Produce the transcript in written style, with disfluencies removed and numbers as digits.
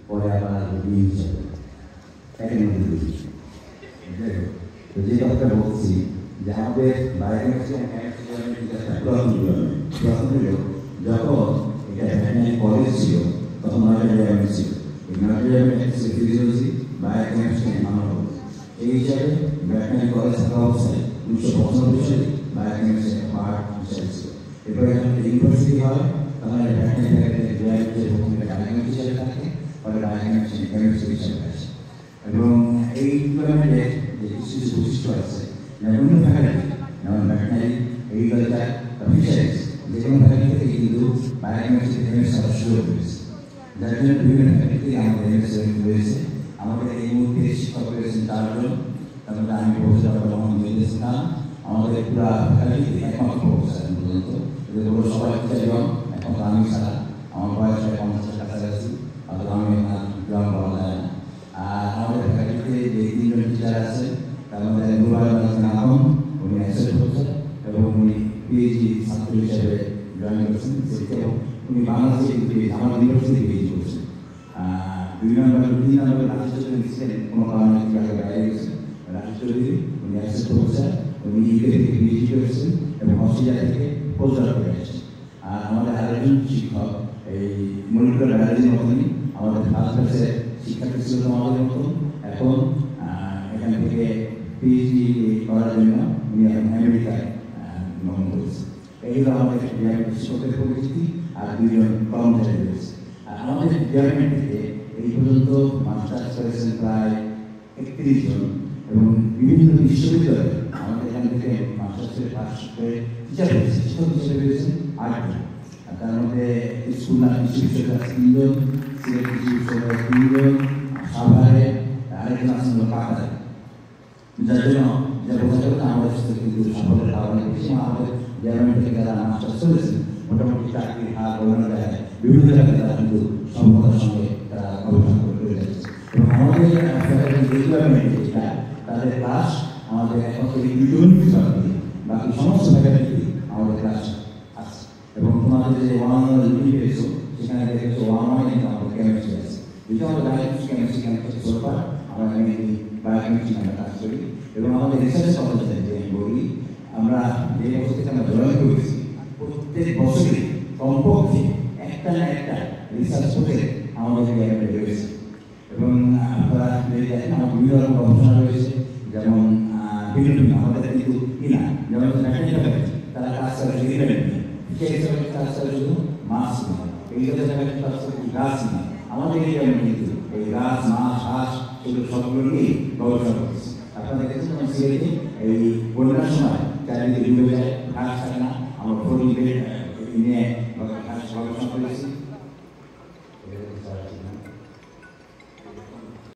পরে আবার বিয়ে হিসাবে একের মধ্যে দুই। তো যে কথাটা বলছি যে আমাদের বায়োকেমিস্ট্রি প্রথম হল যখন এটা ভেটেরিনারি কলেজ ছিল তখন 9টা ডিপার্টমেন্ট ছিল। এই 9টা ডিপার্টমেন্ট ফিজিওলজি, বায়োকেমিস্ট্রি, ইমিউনোলজি। এই হিসাবে ভেটেরিনারি কলেজ থাকা অবস্থায় 1995 সালে বায়োকেমিস্ট্রি পার্ট হিসাবে ছিল। এরপরে যখন ইউনিভার্সিটি হয় তখন ভেটেরিনারি ফ্যাকাল্টি বায়োকেমিস্ট্রি হিসাবে থাকে, পরে বায়োকেমিস্ট্রি কেমিস্ট্রি হিসাবে আসে। এবং এই ডিপার্টমেন্টে যে কিছু কিছু বৈশিষ্ট্য আছে, অন্য ফ্যাকাল্টি যেমন ভেটেরিনারি, এগ্রিকালচার, ফিশারিজ, যে কোনো ফ্যাকাল্টি থেকে কিন্তু বায়োকেমিস্ট্রি কেমিস্ট্রি আবার শুরু হয়েছে। যার জন্য বিভিন্ন ফ্যাকাল্টি আমাদের এমএস রয়েছে। আমাদের এই মুহূর্তে শিক্ষক রয়েছেন 4 জন, তার মধ্যে আমি প্রফেসর মোহাম্মদ ইসলাম, আমাদের পুরো ফ্যাকাল্টিতে একমাত্র প্রফেসর পর্যন্ত, এদের বড় সবাই টিচারগণ একমাত্র আমি ছাড়া। আমার বয়স 50-এর কাছাকাছি, অথবা আমি গ্রাম বলা যায় না। আর আমাদের ফ্যাকাল্টিতে যে 3 জন টিচার আছে তার মধ্যে উনি অ্যাসোসিয়েট প্রফেসর এবং উনি পিএইচডি ছাত্র হিসেবে জয়েন করেছেন। উনি বাংলাদেশে আমার ইউনিভার্সিটি পিএইচডি করেছেন। 2 নম্বর 3 নম্বরে রাজেশ চৌধুরী ছিলেন, কোনো কারণে বাইরে গেছেন। রাজেশ চৌধুরী উনি অ্যাসোসিয়েট প্রফেসর, উনি ইউকে থেকে পিএইচডি করেছেন এবং অস্ট্রেলিয়া থেকে পোস্টডক করে এসেছেন। আর আমাদের আরেকজন শিক্ষক এই মলিকুলার বায়োলজির মতনই আমাদের ফার্স্ট ব্যাচের শিক্ষার্থী ছিল আমাদের মতন, এখন এখান থেকে পিএইচডি করার জন্য উনি এখন আমেরিকায় ভ্রমণ করেছেন। এই হলো আমাদের শিক্ষকের পরিচিতি। আর 2 জন কর্মচারী রয়েছে। আর আমাদের ডিপার্টমেন্ট থেকে এই পর্যন্ত মাস্টার্স করেছেন প্রায় 31 জন এবং বিভিন্ন বিশ্ববিদ্যালয়ে আমাদের এখান থেকে মাস্টার্সের পাশ করে টিচার রয়েছে, শিক্ষক হিসেবে রয়েছেন 8 জন। আর তার মধ্যে স্কুল বিশ্ববিদ্যালয় 3 জন, সিলেট বিশ্ববিদ্যালয় 3 জন, সাভারে আরেকজন আছেন পাকারে। যার জন্য যা বোঝা গেল আমাদের সাথে কিন্তু সাফল্যের কারণে বেশি আমাদের ডিপার্টমেন্ট থেকে যারা মাস্টার্স করেছেন মোটামুটি চাকরির হার বলানো যায় বিভিন্ন জায়গায় তারা কিন্তু সফলতার সঙ্গে তারা গবেষণা করে যাচ্ছে। এবং আমাদের ডিপার্টমেন্টে যেটা তাদের ক্লাস আমাদের একমাত্র ইউনিট বাকি সমস্ত ফ্যাকাল্টি আমাদের ক্লাস আছে। এবং তোমাদের যে 1 ইউনিট পেয়েছো সেখানে দেখেছো 1 কিন্তু আমাদের কেমিস্ট্রি আছে। যেটা আমাদের বায়োকেমিস্ট্রি কেমিস্ট্রি সোলফার আমরা মেনলি বায়োকেমিস্ট্রি আমরা কাজ করি। এবং আমাদের রিসার্চ কলেজে যে বলি আমরা যে বছর থেকে আমরা জয়েন করেছি প্রত্যেক বছরই কমপক্ষে একটা না একটা রিসার্চ প্রজেক্ট আমাদের ডিপার্টমেন্টে রয়েছে। এবং আপনারা যদি দেখেন আমার বিভিন্ন রকম গবেষণা রয়েছে, যেমন বিভিন্ন আমাদের কিন্তু কিনা যেমন তারা কাজ করে সেই হিসাবে কাজ করে শুধু মাছ নয়, এইগুলো জায়গায় কাজ করে গাছ নয়। আমাদের ডিপার্টমেন্ট কিন্তু এই গাছ, মাছ, হাঁস এগুলো সবগুলো নিয়ে গবেষণা করছে। আপনারা দেখেছেন সিলেটে এই বন্যার সময় চারিদিকে ডুবে যায়, ঘাস থাকে না, আমরা ফরিদে নিয়ে গবেষণা করেছি।